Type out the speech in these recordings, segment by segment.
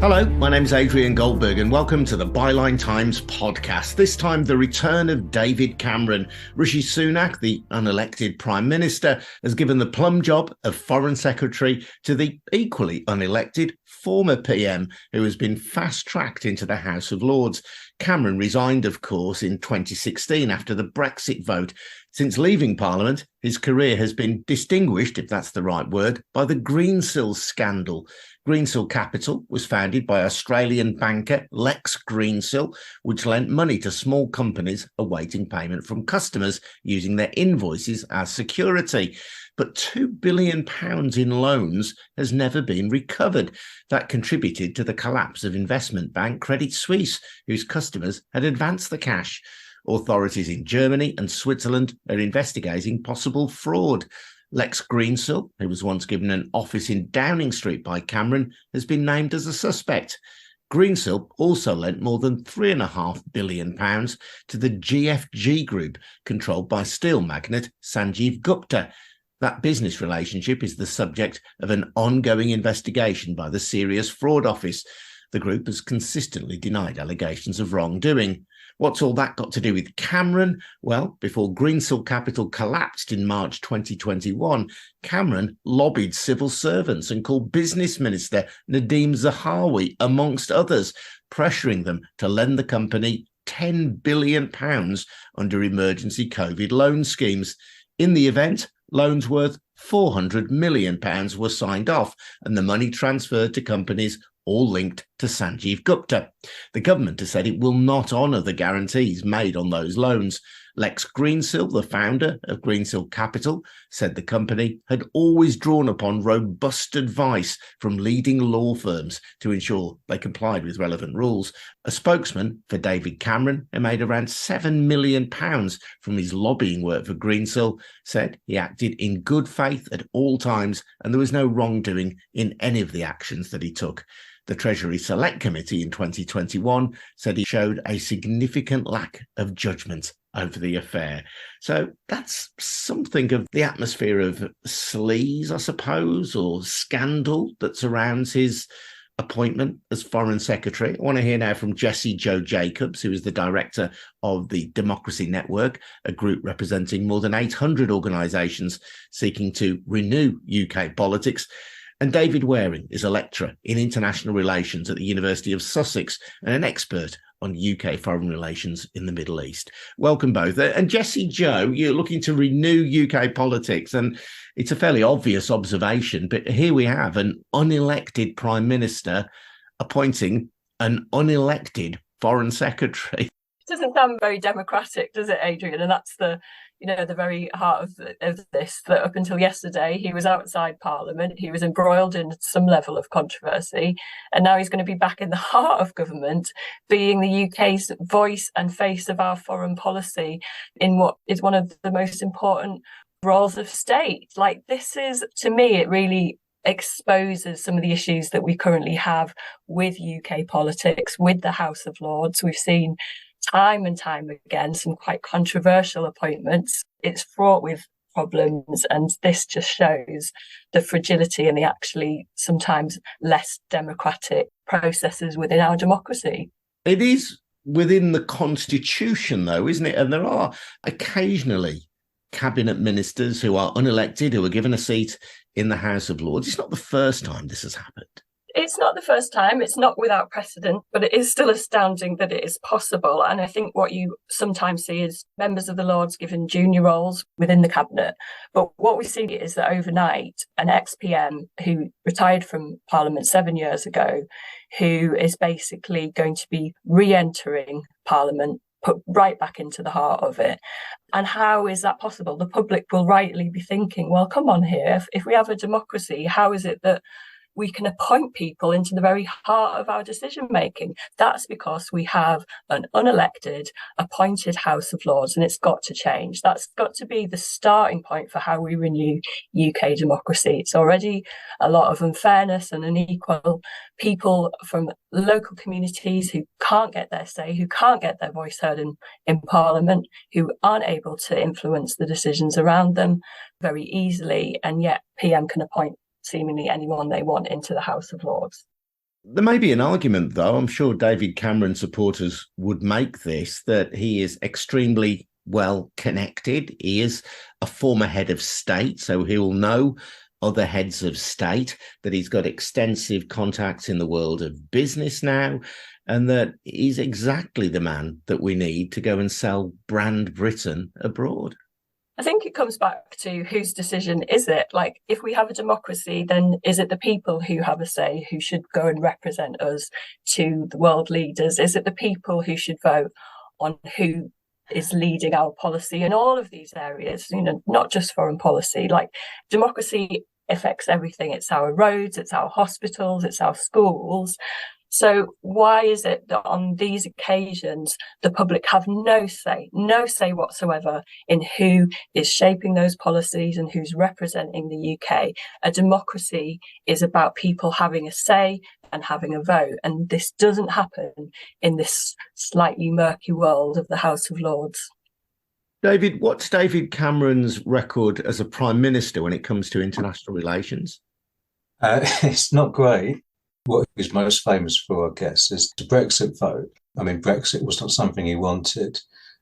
Hello, my name's Adrian Goldberg and welcome to the Byline Times podcast. This time, the return of David Cameron. Rishi Sunak, the unelected Prime Minister, has given the plum job of Foreign Secretary to the equally unelected former PM, who has been fast-tracked into the House of Lords. Cameron resigned, of course, in 2016 after the Brexit vote. Since leaving Parliament, his career has been distinguished, if that's the right word, by the Greensill scandal. Greensill Capital was founded by Australian banker Lex Greensill, which lent money to small companies awaiting payment from customers using their invoices as security. But £2 billion in loans has never been recovered. That contributed to the collapse of investment bank Credit Suisse, whose customers had advanced the cash. Authorities in Germany and Switzerland are investigating possible fraud. Lex Greensill, who was once given an office in Downing Street by Cameron, has been named as a suspect. Greensill also lent more than £3.5 billion to the GFG Group, controlled by steel magnate Sanjeev Gupta. That business relationship is the subject of an ongoing investigation by the Serious Fraud Office. The group has consistently denied allegations of wrongdoing. What's all that got to do with Cameron? Well, before Greensill Capital collapsed in March 2021, Cameron lobbied civil servants and called Business Minister Nadhim Zahawi, amongst others, pressuring them to lend the company £10 billion under emergency COVID loan schemes. In the event, loans worth £400 million were signed off and the money transferred to companies all linked to Sanjeev Gupta. The government has said it will not honour the guarantees made on those loans. Lex Greensill, the founder of Greensill Capital, said the company had always drawn upon robust advice from leading law firms to ensure they complied with relevant rules. A spokesman for David Cameron, who made around £7 million from his lobbying work for Greensill, said he acted in good faith at all times and there was no wrongdoing in any of the actions that he took. The Treasury Select Committee in 2021 said he showed a significant lack of judgment over the affair. So that's something of the atmosphere of sleaze, I suppose, or scandal that surrounds his appointment as Foreign Secretary. I want to hear now from Jessie Joe Jacobs, who is the director of the Democracy Network, a group representing more than 800 organisations seeking to renew UK politics. And David Waring is a lecturer in international relations at the University of Sussex and an expert on UK foreign relations in the Middle East. Welcome both. And Jessie Joe, you're looking to renew UK politics, and it's a fairly obvious observation, but here we have an unelected Prime Minister appointing an unelected Foreign Secretary. It doesn't sound very democratic, does it, Adrian? And that's the very heart of this, that up until yesterday, he was outside Parliament, he was embroiled in some level of controversy, and now he's going to be back in the heart of government, being the UK's voice and face of our foreign policy in what is one of the most important roles of state. Like, this is, to me, it really exposes some of the issues that we currently have with UK politics, with the House of Lords. We've seen time and time again some quite controversial appointments. It's fraught with problems, and this just shows the fragility and the actually sometimes less democratic processes within our democracy. It is within the Constitution, though, isn't it? And there are occasionally cabinet ministers who are unelected, who are given a seat in the House of Lords. It's not the first time this has happened. It's not the first time, it's not without precedent, but it is still astounding that it is possible. And I think what you sometimes see is members of the Lords given junior roles within the cabinet. But what we see is that overnight, an ex-PM who retired from Parliament 7 years ago, who is basically going to be re-entering Parliament, put right back into the heart of it. And how is that possible? The public will rightly be thinking, well, come on here, if we have a democracy, how is it that we can appoint people into the very heart of our decision making? That's because we have an unelected, appointed House of Lords, and it's got to change. That's got to be the starting point for how we renew UK democracy. It's already a lot of unfairness and unequal people from local communities who can't get their say, who can't get their voice heard in Parliament, who aren't able to influence the decisions around them very easily, and yet PM can appoint seemingly anyone they want into the House of Lords. There may be an argument, though, I'm sure David Cameron supporters would make this, that he is extremely well connected. He is a former head of state, so he'll know other heads of state, that he's got extensive contacts in the world of business now, and that he's exactly the man that we need to go and sell brand Britain abroad. I think it comes back to whose decision is it? Like, if we have a democracy, then is it the people who have a say, who should go and represent us to the world leaders? Is it the people who should vote on who is leading our policy in all of these areas, not just foreign policy? Like, democracy affects everything. It's our roads, it's our hospitals, it's our schools. So why is it that on these occasions, the public have no say whatsoever in who is shaping those policies and who's representing the UK? A democracy is about people having a say and having a vote. And this doesn't happen in this slightly murky world of the House of Lords. David, what's David Cameron's record as a Prime Minister when it comes to international relations? It's not great. What he's most famous for, I guess, is the Brexit vote. I mean, Brexit was not something he wanted.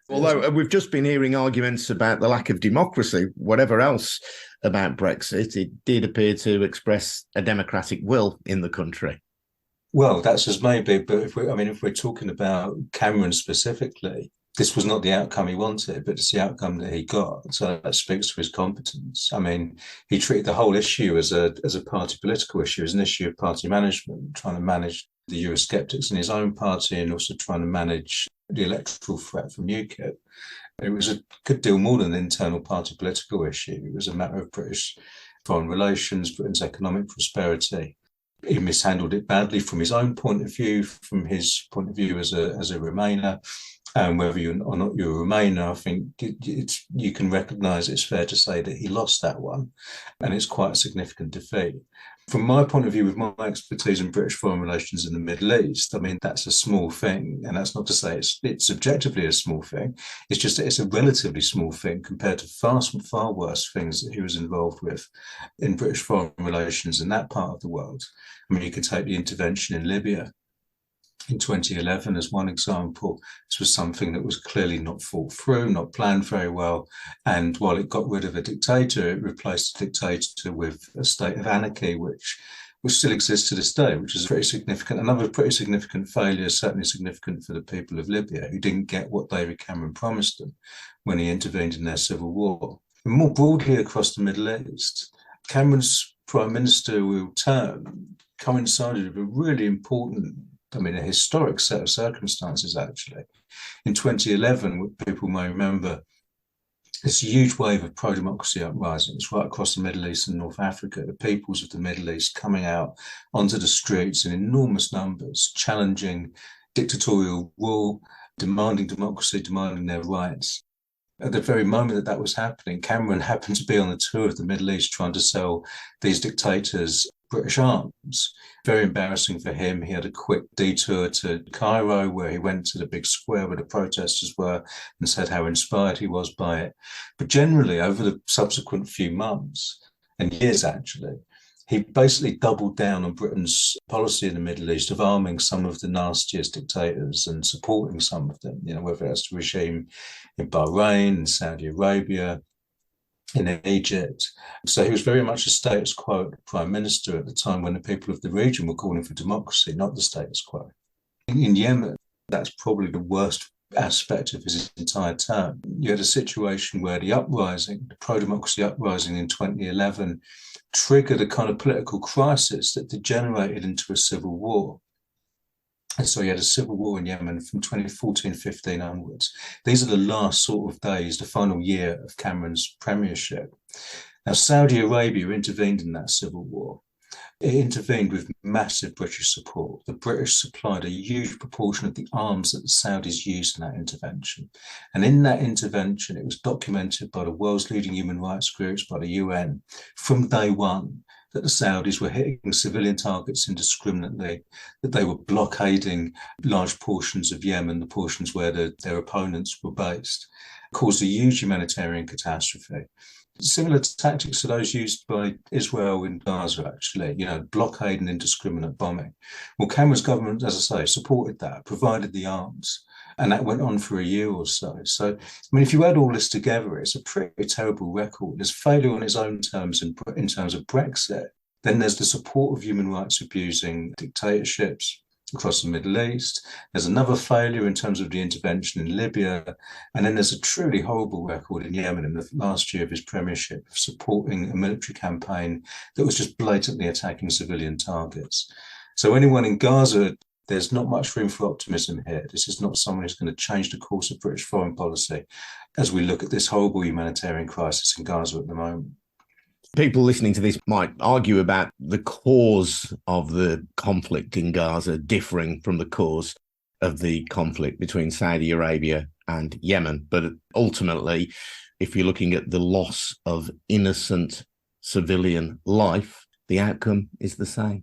Although we've just been hearing arguments about the lack of democracy, whatever else about Brexit, it did appear to express a democratic will in the country. Well, that's as maybe, but if we're talking about Cameron specifically, this was not the outcome he wanted, but it's the outcome that he got. So that speaks to his competence. I mean, he treated the whole issue as a party political issue, as an issue of party management, trying to manage the Eurosceptics in his own party and also trying to manage the electoral threat from UKIP. It was a good deal more than an internal party political issue. It was a matter of British foreign relations, Britain's economic prosperity. He mishandled it badly from his own point of view, from his point of view as a Remainer. And whether you're or not you're a Remainer, I think you can recognise it's fair to say that he lost that one, and it's quite a significant defeat. From my point of view, with my expertise in British foreign relations in the Middle East, I mean, that's a small thing, and that's not to say it's subjectively a small thing. It's just that it's a relatively small thing compared to far worse things that he was involved with in British foreign relations in that part of the world. I mean, you could take the intervention in Libya in 2011 as one example. This was something that was clearly not thought through, not planned very well. And while it got rid of a dictator, it replaced the dictator with a state of anarchy, which still exists to this day, which is pretty significant. Another pretty significant failure, certainly significant for the people of Libya, who didn't get what David Cameron promised them when he intervened in their civil war. And more broadly across the Middle East, Cameron's prime ministerial term coincided with a really important, a historic set of circumstances, actually. In 2011, what people may remember, this huge wave of pro-democracy uprisings right across the Middle East and North Africa, the peoples of the Middle East coming out onto the streets in enormous numbers, challenging dictatorial rule, demanding democracy, demanding their rights. At the very moment that was happening, Cameron happened to be on the tour of the Middle East trying to sell these dictators British arms. Very embarrassing for him. He had a quick detour to Cairo where he went to the big square where the protesters were and said how inspired he was by it. But generally, over the subsequent few months and years, actually, he basically doubled down on Britain's policy in the Middle East of arming some of the nastiest dictators and supporting some of them, whether that's the regime in Bahrain, in Saudi Arabia, in Egypt. So he was very much a status quo prime minister at the time when the people of the region were calling for democracy, not the status quo. In Yemen, that's probably the worst aspect of his entire term. You had a situation where the pro-democracy uprising in 2011 triggered a kind of political crisis that degenerated into a civil war. And so you had a civil war in Yemen from 2014-15 onwards. These are the last sort of days, the final year of Cameron's premiership. Now, Saudi Arabia intervened in that civil war. It intervened with massive British support. The British supplied a huge proportion of the arms that the Saudis used in that intervention. And in that intervention, it was documented by the world's leading human rights groups, by the UN, from day one, that the Saudis were hitting civilian targets indiscriminately, that they were blockading large portions of Yemen, the portions where their opponents were based, caused a huge humanitarian catastrophe. Similar tactics to those used by Israel in Gaza, actually, blockade and indiscriminate bombing. Well, Cameron's government, as I say, supported that, provided the arms, and that went on for a year or so. So, if you add all this together, it's a pretty terrible record. There's failure on its own terms in terms of Brexit. Then there's the support of human rights abusing dictatorships across the Middle East. There's another failure in terms of the intervention in Libya. And then there's a truly horrible record in Yemen in the last year of his premiership of supporting a military campaign that was just blatantly attacking civilian targets. So anyone in Gaza, there's not much room for optimism here. This is not someone who's going to change the course of British foreign policy as we look at this horrible humanitarian crisis in Gaza at the moment. People listening to this might argue about the cause of the conflict in Gaza differing from the cause of the conflict between Saudi Arabia and Yemen. But ultimately, if you're looking at the loss of innocent civilian life, the outcome is the same.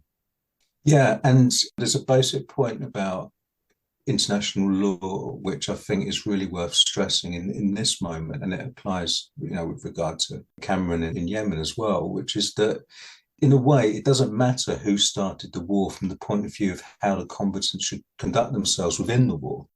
Yeah, and there's a basic point about international law, which I think is really worth stressing in this moment, and it applies, with regard to Cameron in Yemen as well, which is that, in a way, it doesn't matter who started the war from the point of view of how the combatants should conduct themselves within the war.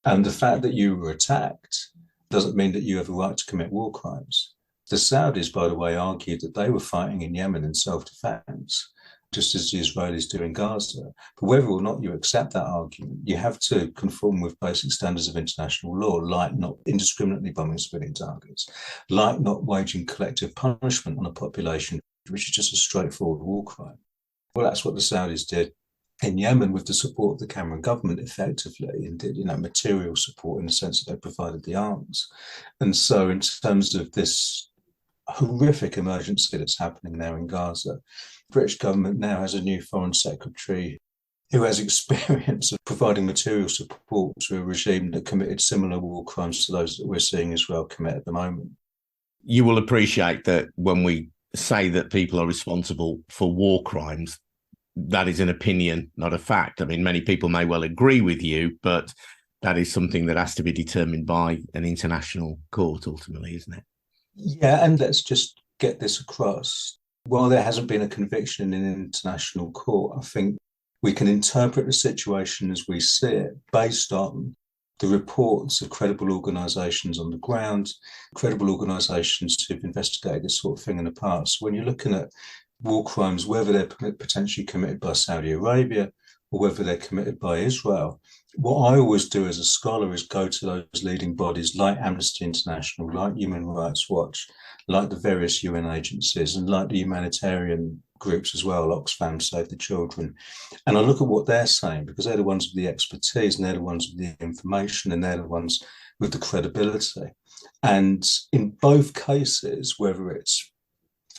And the fact that you were attacked doesn't mean that you have a right to commit war crimes. The Saudis, by the way, argued that they were fighting in Yemen in self-defense, just as the Israelis do in Gaza. But whether or not you accept that argument, you have to conform with basic standards of international law, like not indiscriminately bombing civilian targets, like not waging collective punishment on a population, which is just a straightforward war crime. Well, that's what the Saudis did in Yemen with the support of the Cameron government, effectively, and did, material support in the sense that they provided the arms. And so in terms of this horrific emergency that's happening now in Gaza, British government now has a new foreign secretary who has experience of providing material support to a regime that committed similar war crimes to those that we're seeing Israel commit at the moment. You will appreciate that when we say that people are responsible for war crimes, that is an opinion, not a fact. I mean, many people may well agree with you, but that is something that has to be determined by an international court ultimately, isn't it? Yeah, and let's just get this across. While there hasn't been a conviction in an international court, I think we can interpret the situation as we see it based on the reports of credible organisations on the ground, credible organisations who've investigated this sort of thing in the past. When you're looking at war crimes, whether they're potentially committed by Saudi Arabia or whether they're committed by Israel, what I always do as a scholar is go to those leading bodies like Amnesty International, like Human Rights Watch, like the various UN agencies, and like the humanitarian groups as well, Oxfam, Save the Children. And I look at what they're saying, because they're the ones with the expertise, and they're the ones with the information, and they're the ones with the credibility. And in both cases, whether it's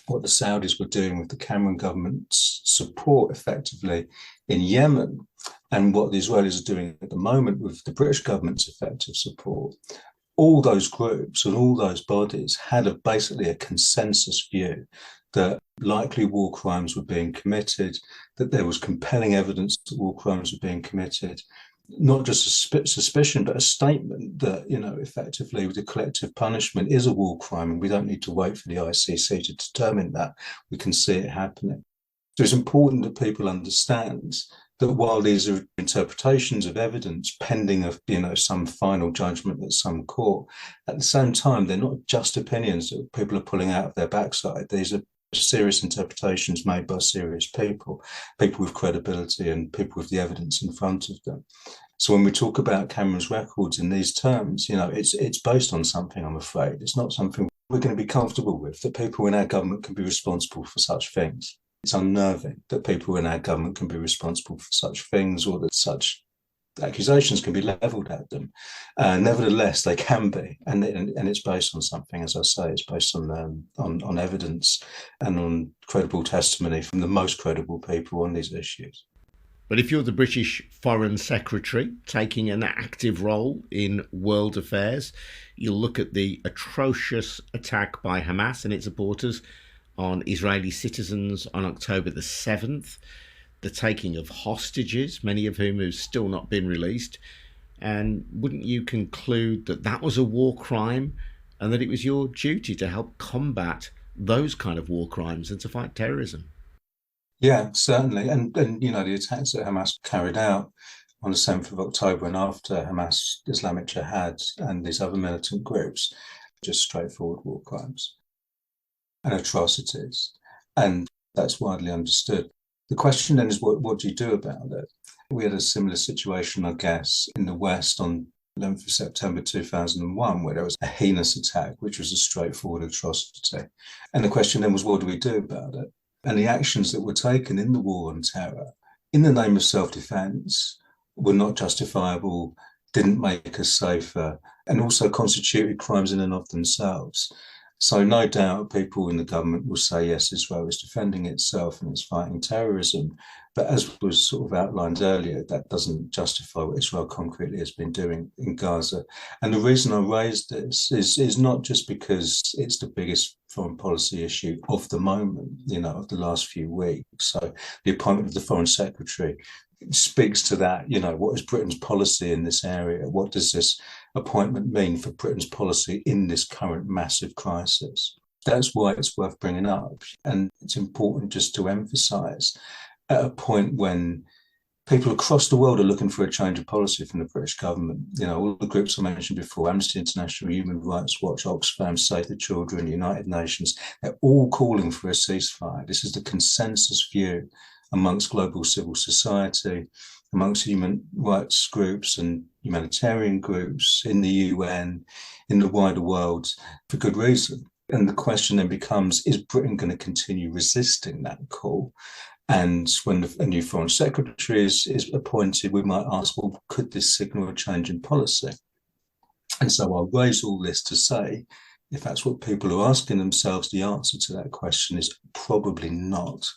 what the Saudis were doing with the Cameron government's support effectively in Yemen, and what the Israelis are doing at the moment with the British government's effective support, all those groups and all those bodies had basically a consensus view that likely war crimes were being committed, that there was compelling evidence that war crimes were being committed, not just a suspicion, but a statement that, effectively the collective punishment is a war crime, and we don't need to wait for the ICC to determine that. We can see it happening. So it's important that people understand that while these are interpretations of evidence pending some final judgment at some court, at the same time, they're not just opinions that people are pulling out of their backside. These are serious interpretations made by serious people with credibility and people with the evidence in front of them. So when we talk about Cameron's records in these terms, it's based on something, I'm afraid. It's not something we're going to be comfortable with, that people in our government can be responsible for such things. It's unnerving that people in our government can be responsible for such things, or that such accusations can be levelled at them. Nevertheless, they can be, and it's based on something. As I say, it's based on evidence and on credible testimony from the most credible people on these issues. But if you're the British Foreign Secretary taking an active role in world affairs, you'll look at the atrocious attack by Hamas and its supporters on Israeli citizens on October the 7th, the taking of hostages, many of whom have still not been released. And wouldn't you conclude that that was a war crime and that it was your duty to help combat those kind of war crimes and to fight terrorism. Yeah, certainly. And the attacks that Hamas carried out on the 7th of October and after Hamas, Islamic Jihad and these other militant groups, just straightforward war crimes and atrocities. And that's widely understood. The question then is, what do you do about it? We had a similar situation, I guess, in the West on 11th of September 2001, where there was a heinous attack, which was a straightforward atrocity. And the question then was, what do we do about it? And the actions that were taken in the war on terror, in the name of self-defense, were not justifiable, didn't make us safer, and also constituted crimes in and of themselves. So no doubt people in the government will say, yes, Israel is defending itself and it's fighting terrorism. But as was sort of outlined earlier, that doesn't justify what Israel concretely has been doing in Gaza. And the reason I raised this is not just because it's the biggest foreign policy issue of the moment, of the last few weeks. So the appointment of the Foreign Secretary speaks to that. What is Britain's policy in this area? What does this appointment mean for Britain's policy in this current massive crisis? That's why it's worth bringing up. And it's important just to emphasise at a point when people across the world are looking for a change of policy from the British government. All the groups I mentioned before, Amnesty International, Human Rights Watch, Oxfam, Save the Children, United Nations, they're all calling for a ceasefire. This is the consensus view amongst global civil society, amongst human rights groups and humanitarian groups in the UN, in the wider world, for good reason. And the question then becomes, is Britain going to continue resisting that call? And when a new foreign secretary is appointed, we might ask, well, could this signal a change in policy? And so I'll raise all this to say, if that's what people are asking themselves, the answer to that question is probably not,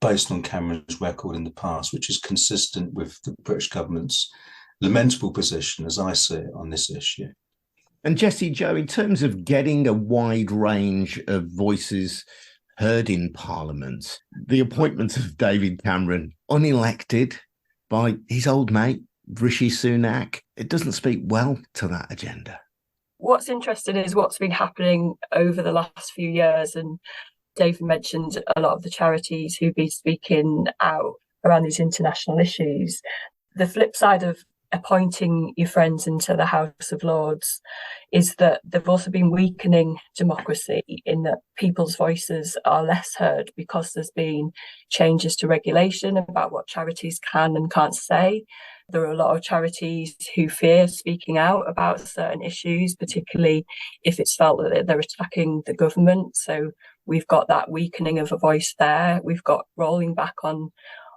based on Cameron's record in the past, which is consistent with the British government's lamentable position, as I see it, on this issue. And Jessie Joe, in terms of getting a wide range of voices heard in Parliament, the appointment of David Cameron, unelected by his old mate, Rishi Sunak, it doesn't speak well to that agenda. What's interesting is what's been happening over the last few years, and David mentioned a lot of the charities who've been speaking out around these international issues. The flip side of appointing your friends into the House of Lords is that they've also been weakening democracy, in that people's voices are less heard because there's been changes to regulation about what charities can and can't say. There are a lot of charities who fear speaking out about certain issues, particularly if it's felt that they're attacking the government. So we've got that weakening of a voice there. We've got rolling back on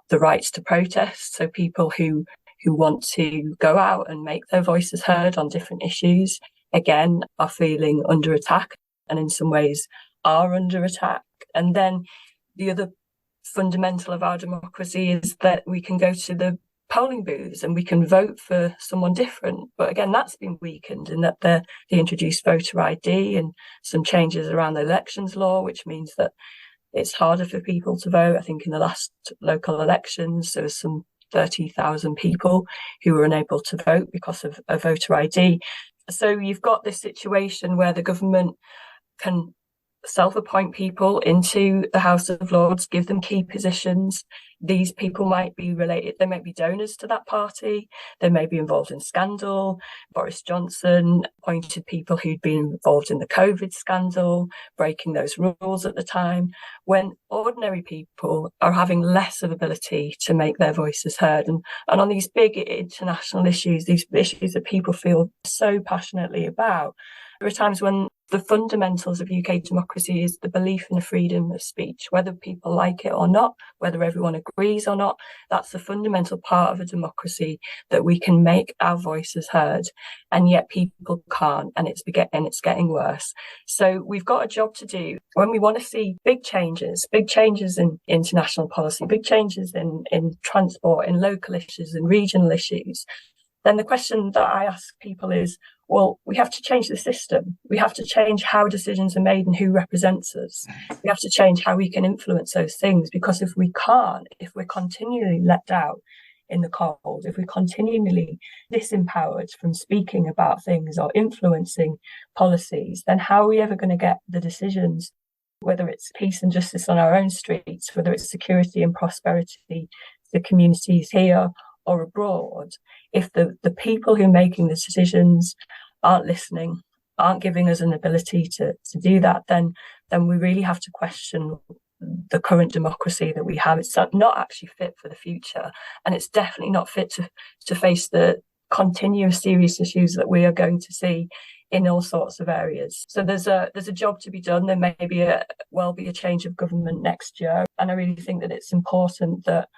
the rights to protest. So people who want to go out and make their voices heard on different issues, again, are feeling under attack, and in some ways are under attack. And then the other fundamental of our democracy is that we can go to the polling booths and we can vote for someone different. But again, that's been weakened in that they introduced voter ID and some changes around the elections law, which means that it's harder for people to vote. I think in the last local elections, there was some 30,000 people who were unable to vote because of a voter ID. So you've got this situation where the government can self-appoint people into the House of Lords, give them key positions. These people might be related, they might be donors to that party, they may be involved in scandal. Boris Johnson appointed people who'd been involved in the COVID scandal, breaking those rules at the time, when ordinary people are having less of ability to make their voices heard. And on these big international issues, these issues that people feel so passionately about, there are times when the fundamentals of UK democracy is the belief in the freedom of speech, whether people like it or not, whether everyone agrees or not. That's the fundamental part of a democracy, that we can make our voices heard, and yet people can't, and it's getting worse. So we've got a job to do when we want to see big changes in international policy, big changes in transport, in local issues, in regional issues. Then the question that I ask people is, well, we have to change the system. We have to change how decisions are made and who represents us. We have to change how we can influence those things, because if we can't, if we're continually let down, in the cold, if we're continually disempowered from speaking about things or influencing policies, then how are we ever going to get the decisions, whether it's peace and justice on our own streets, whether it's security and prosperity for communities here or abroad, if the people who are making the decisions aren't listening, aren't giving us an ability to do that, then we really have to question the current democracy that we have. It's not actually fit for the future, and it's definitely not fit to face the continuous serious issues that we are going to see in all sorts of areas. So there's a job to be done. There may be a change of government next year, and I really think that it's important that,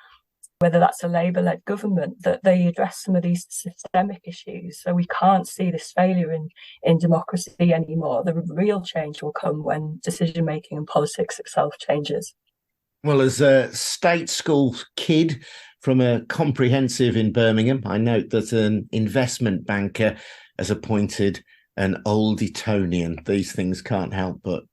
whether that's a Labour-led government, that they address some of these systemic issues. So we can't see this failure in democracy anymore. The real change will come when decision-making and politics itself changes. Well, as a state school kid from a comprehensive in Birmingham, I note that an investment banker has appointed an old Etonian. These things can't help but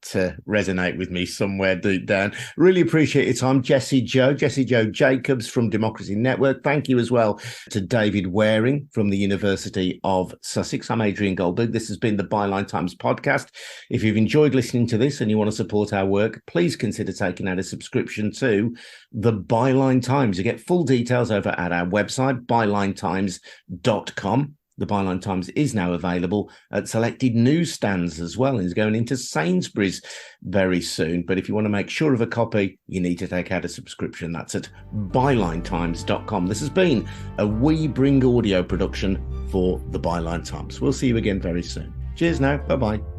resonate with me somewhere deep down. Really appreciate your time, Jessie Joe Jacobs from Democracy Network. Thank you as well to David Waring from the University of Sussex. I'm Adrian Goldberg. This has been the Byline Times podcast. If you've enjoyed listening to this and you want to support our work, please consider taking out a subscription to the Byline Times. You get full details over at our website, bylinetimes.com. The Byline Times is now available at selected newsstands as well, and is going into Sainsbury's very soon. But if you want to make sure of a copy, you need to take out a subscription. That's at bylinetimes.com. This has been a We Bring Audio production for the Byline Times. We'll see you again very soon. Cheers now. Bye-bye.